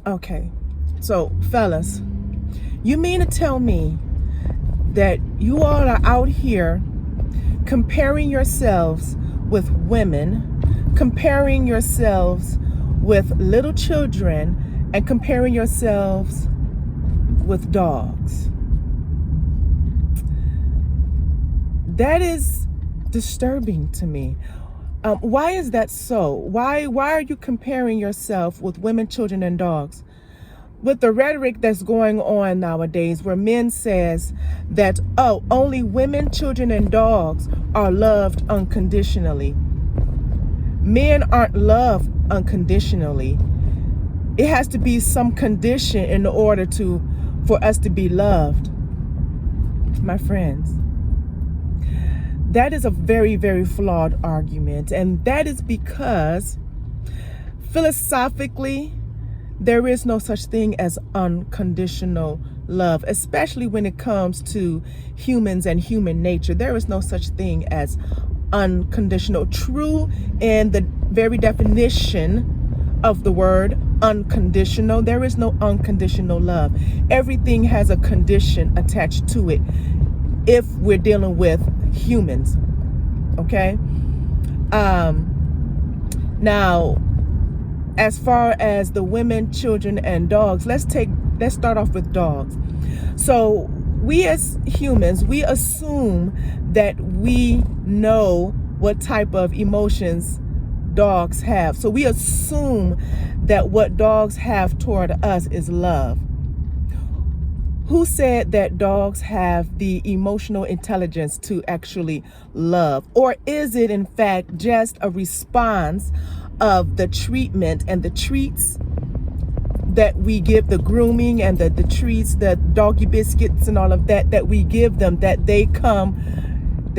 Okay, so fellas, you mean to tell me that you all are out here comparing yourselves with women, comparing yourselves with little children, and comparing yourselves with dogs? That is disturbing to me. Why is that so? Why are you comparing yourself with women, children, and dogs? With the rhetoric that's going on nowadays, where men says that, oh, only women, children, and dogs are loved unconditionally. Men aren't loved unconditionally. It has to be some condition in order for us to be loved. My friends, that is a very, very flawed argument. And that is because philosophically, there is no such thing as unconditional love, especially when it comes to humans and human nature. There is no such thing as unconditional. True in the very definition of the word unconditional, there is no unconditional love. Everything has a condition attached to it if we're dealing with humans. Okay? Now, as far as the women, children, and dogs, let's start off with dogs. So we as humans, we assume that we know what type of emotions dogs have. So we assume that what dogs have toward us is love. Who said that dogs have the emotional intelligence to actually love? Or is it in fact just a response of the treatment and the treats that we give, the grooming and the treats, the doggy biscuits and all of that we give them, that they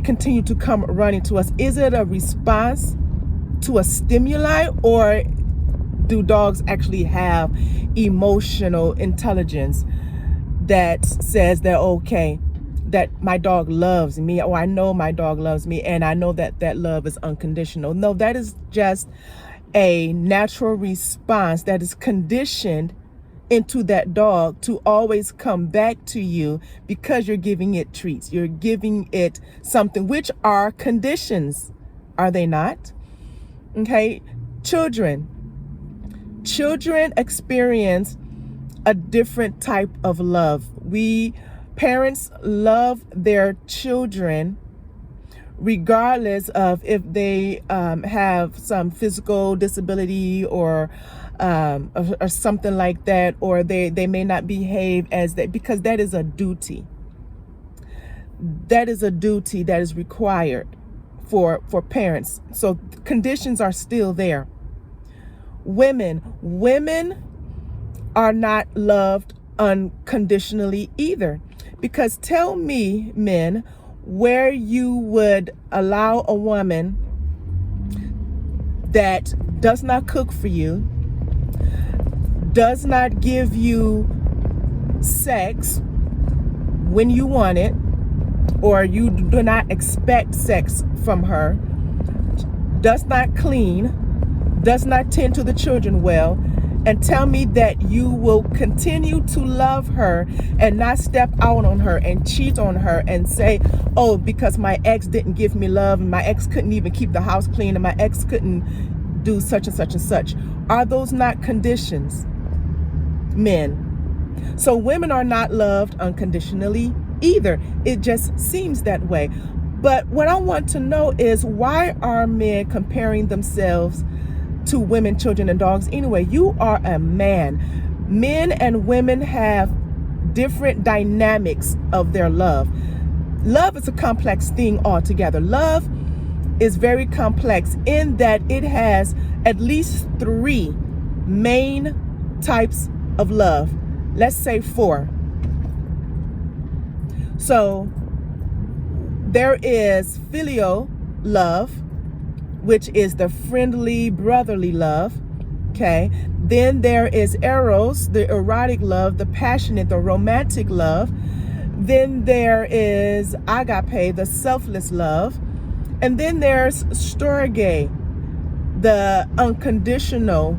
continue to come running to us? Is it a response to a stimuli, or do dogs actually have emotional intelligence that says that, okay, that my dog loves me, or I know my dog loves me, and I know that that love is unconditional? No, that is just a natural response that is conditioned into that dog to always come back to you because you're giving it treats. You're giving it something, which are conditions, are they not? Okay, children experience a different type of love. Parents love their children regardless of if they have some physical disability or something like that, or they may not behave as that, because that is a duty. That is a duty that is required for parents. So conditions are still there. Women are not loved unconditionally either, because tell me, men, where you would allow a woman that does not cook for you, does not give you sex when you want it, or you do not expect sex from her, does not clean, does not tend to the children well, and tell me that you will continue to love her and not step out on her and cheat on her and say, oh, because my ex didn't give me love, and my ex couldn't even keep the house clean, and my ex couldn't do such and such and such. Are those not conditions, men? So women are not loved unconditionally either. It just seems that way. But what I want to know is, why are men comparing themselves to women, children, and dogs anyway? You are a man. Men and women have different dynamics of their love. Love is a complex thing altogether. Love is very complex in that it has at least 3 main types of love. Let's say 4. So there is filial love, which is the friendly, brotherly love. Okay. Then there is eros, the erotic love, the passionate, the romantic love. Then there is agape, the selfless love. And then there's storge, the unconditional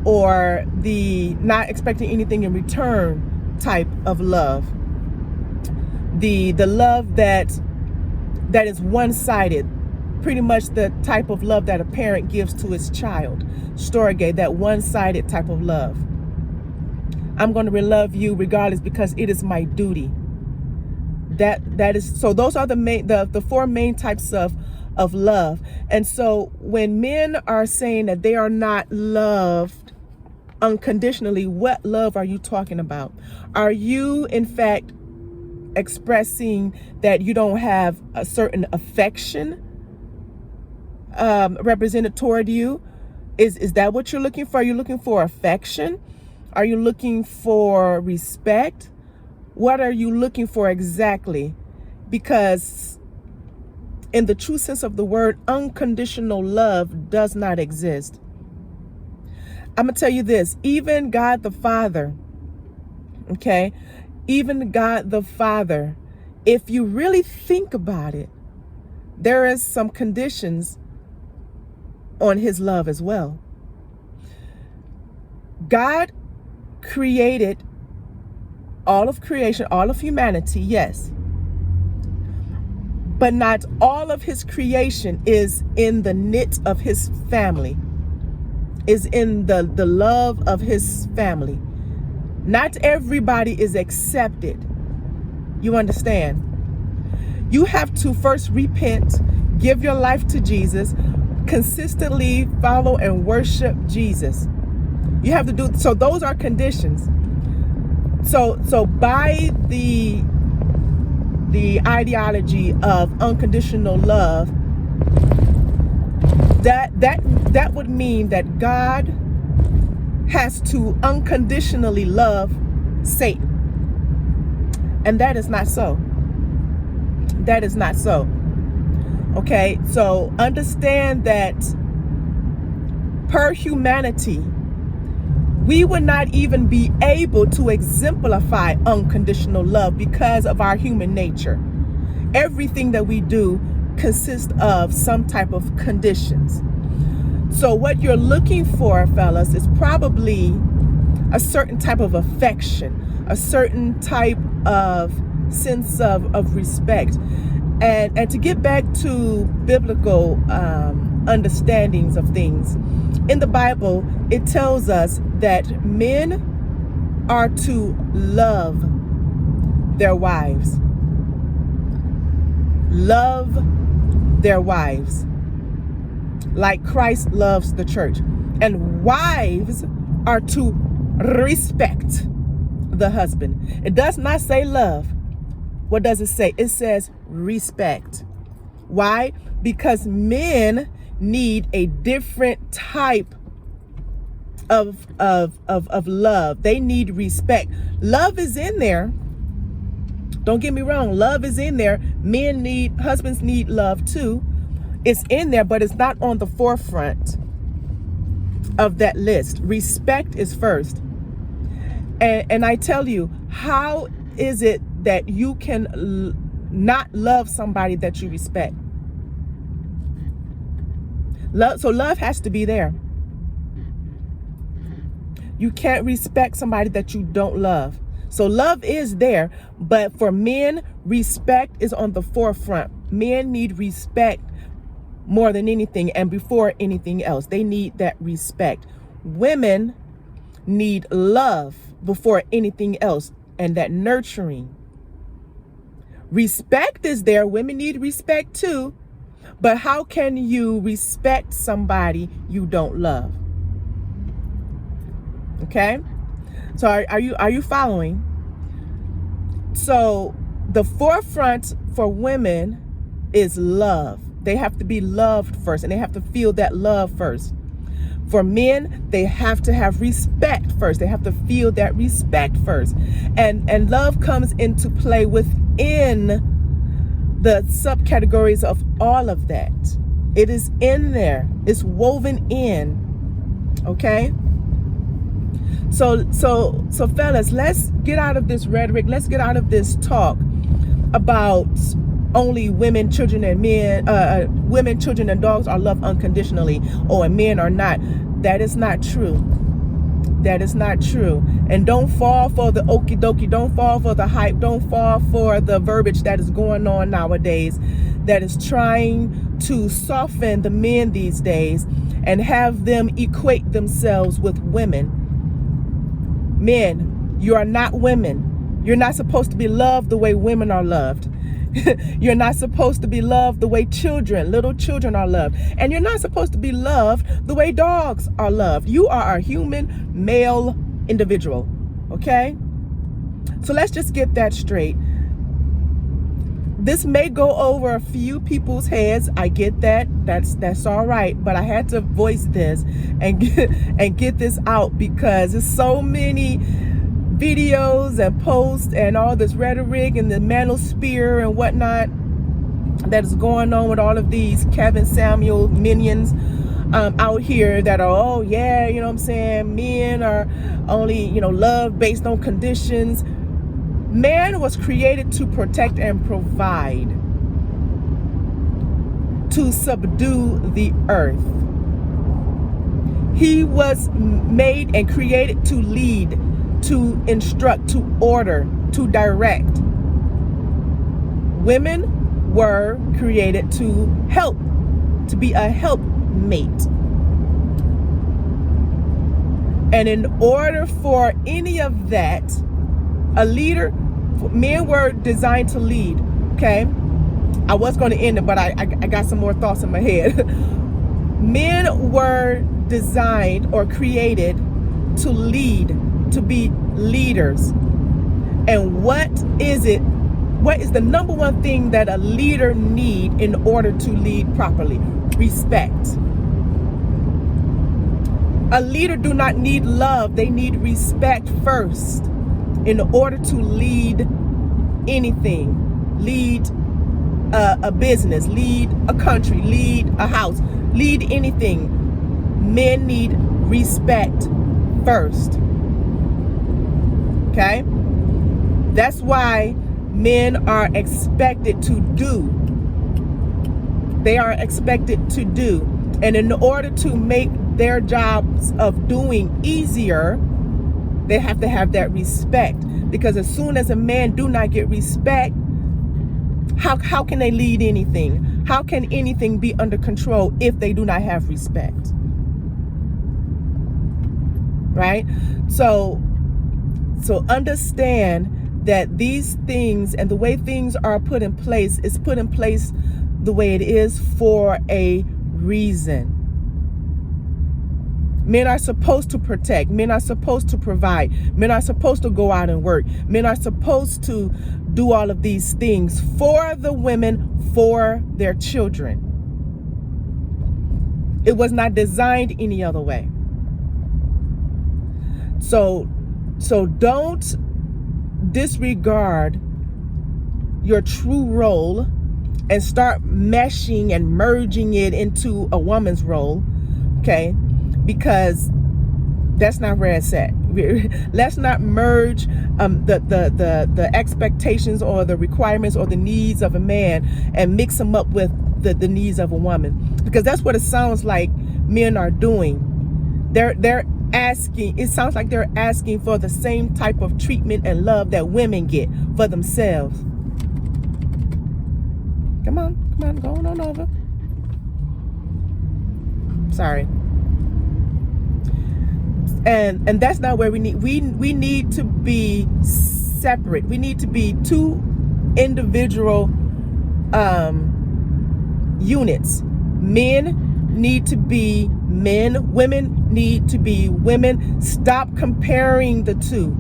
or the not expecting anything in return type of love. The love that is one-sided, pretty much the type of love that a parent gives to his child. Storge, that one-sided type of love. I'm going to love you regardless because it is my duty. That is, so those are the four main types of love. And so when men are saying that they are not loved unconditionally, what love are you talking about? Are you in fact expressing that you don't have a certain affection represented toward you? Is that what you're looking for? Are you looking for affection? Are you looking for respect? What are you looking for exactly? Because in the true sense of the word, unconditional love does not exist. I'm going to tell you this, even God the Father, okay, even God the Father, if you really think about it, there is some conditions on his love as well. God created all of creation, all of humanity, yes. But not all of his creation is in the knit of his family, is in the love of his family. Not everybody is accepted. You understand? You have to first repent, give your life to Jesus, consistently follow and worship Jesus. You have to do, so those are conditions. So by the ideology of unconditional love, that would mean that God has to unconditionally love Satan. And that is not so. That is not so. Okay, so understand that per humanity, we would not even be able to exemplify unconditional love because of our human nature. Everything that we do consists of some type of conditions. So what you're looking for, fellas, is probably a certain type of affection, a certain type of sense of respect. And to get back to biblical understandings of things, in the Bible, it tells us that men are to love their wives. Love their wives like Christ loves the church. And wives are to respect the husband. It does not say love. What does it say? It says respect. Why? Because men need a different type of love. They need respect. Love is in there. Don't get me wrong. Love is in there. Husbands need love too. It's in there, but it's not on the forefront of that list. Respect is first. And I tell you, how is it that you can not love somebody that you respect? So love has to be there. You can't respect somebody that you don't love. So love is there, but for men, respect is on the forefront. Men need respect more than anything, and before anything else, they need that respect. Women need love before anything else, and that nurturing. Respect is there. Women need respect too, but how can you respect somebody you don't love? Okay, so are you following? So the forefront for women is love. They have to be loved first, and they have to feel that love first. For men, they have to have respect first. They have to feel that respect first. And love comes into play within the subcategories of all of that. It is in there. It's woven in. Okay? So fellas, let's get out of this rhetoric. Let's get out of this talk about only women, children, and men, women, children, and dogs are loved unconditionally, or men are not. That is not true. That is not true. And don't fall for the okie dokie. Don't fall for the hype. Don't fall for the verbiage that is going on nowadays that is trying to soften the men these days and have them equate themselves with women. Men, you are not women. You're not supposed to be loved the way women are loved. You're not supposed to be loved the way little children are loved. And you're not supposed to be loved the way dogs are loved. You are a human male individual. Okay? So let's just get that straight. This may go over a few people's heads. I get that. That's all right. But I had to voice this and get this out because there's so many videos and posts and all this rhetoric and the manosphere and whatnot that is going on with all of these Kevin Samuel minions out here that are, oh yeah, you know what I'm saying, men are only, love based on conditions. Man was created to protect and provide, to subdue the earth. He was made and created to lead, to instruct, to order, to direct. Women were created to help, to be a helpmate. And in order for any of that, a leader, men were designed to lead, okay? I was going to end it, but I got some more thoughts in my head. Men were designed or created to lead, to be leaders. And what is the number one thing that a leader need in order to lead properly? Respect. A leader do not need love. They need respect first in order to lead anything. Lead a business, lead a country, lead a house, lead anything. Men need respect first. Okay? That's why men are expected to do. They are expected to do. And in order to make their jobs of doing easier, they have to have that respect. Because as soon as a man do not get respect, how can they lead anything? How can anything be under control if they do not have respect? Right? So understand that these things and the way things are put in place is put in place the way it is for a reason. Men are supposed to protect. Men are supposed to provide. Men are supposed to go out and work. Men are supposed to do all of these things for the women, for their children. It was not designed any other way. So don't disregard your true role and start meshing and merging it into a woman's role, okay? Because that's not where it's at. Let's not merge the expectations or the requirements or the needs of a man and mix them up with the needs of a woman, because that's what it sounds like men are doing. They're asking, it sounds like they're asking for the same type of treatment and love that women get for themselves. Come on, go on over. Sorry. And that's not where we need to be separate. We need to be two individual units. Men need to be men, women need to be women. Stop comparing the two.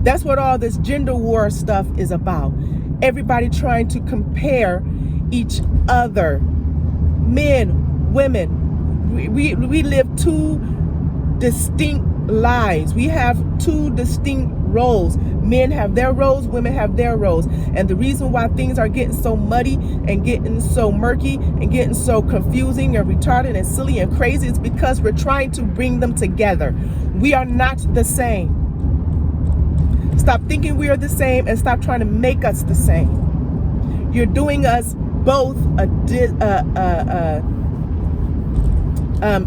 That's what all this gender war stuff is about. Everybody trying to compare each other. Men, women, we live two distinct lives. We have two distinct roles. Men have their roles, women have their roles. And the reason why things are getting so muddy and getting so murky and getting so confusing and retarded and silly and crazy is because we're trying to bring them together. We are not the same. Stop thinking we are the same and stop trying to make us the same. You're doing us both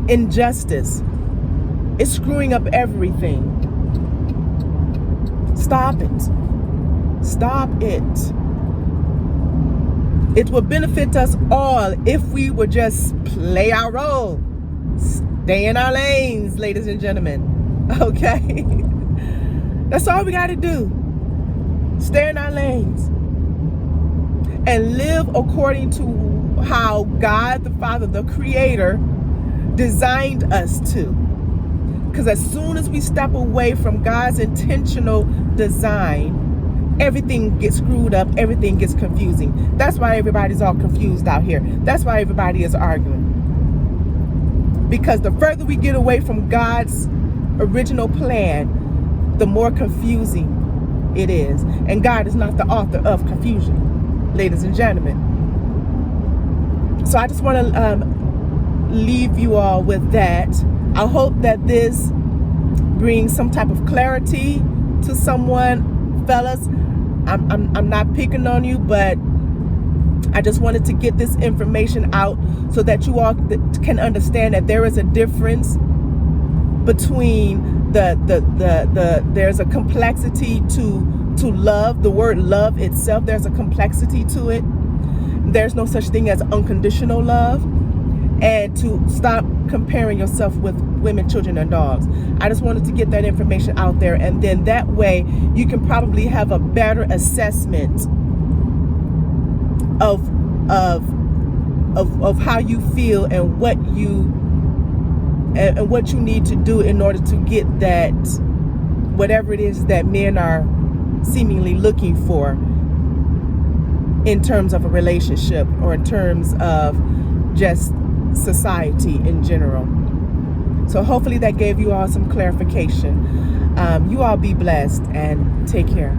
injustice. It's screwing up everything. Stop it. Stop it. It would benefit us all if we would just play our role. Stay in our lanes, ladies and gentlemen. Okay? That's all we got to do. Stay in our lanes. And live according to how God the Father, the Creator, designed us to. Because as soon as we step away from God's intentional design, everything gets screwed up, everything gets confusing. That's why everybody's all confused out here. That's why everybody is arguing. Because the further we get away from God's original plan, the more confusing it is. And God is not the author of confusion, ladies and gentlemen. So I just want to leave you all with that. I hope that this brings some type of clarity to someone, fellas. I'm not picking on you, but I just wanted to get this information out so that you all can understand that there is a difference between there's a complexity to love. The word love itself, there's a complexity to it. There's no such thing as unconditional love. And to stop comparing yourself with women, children, and dogs. I just wanted to get that information out there, and then that way you can probably have a better assessment of how you feel and what you need to do in order to get that, whatever it is that men are seemingly looking for in terms of a relationship or in terms of just society in general. So hopefully that gave you all some clarification. You all be blessed and take care.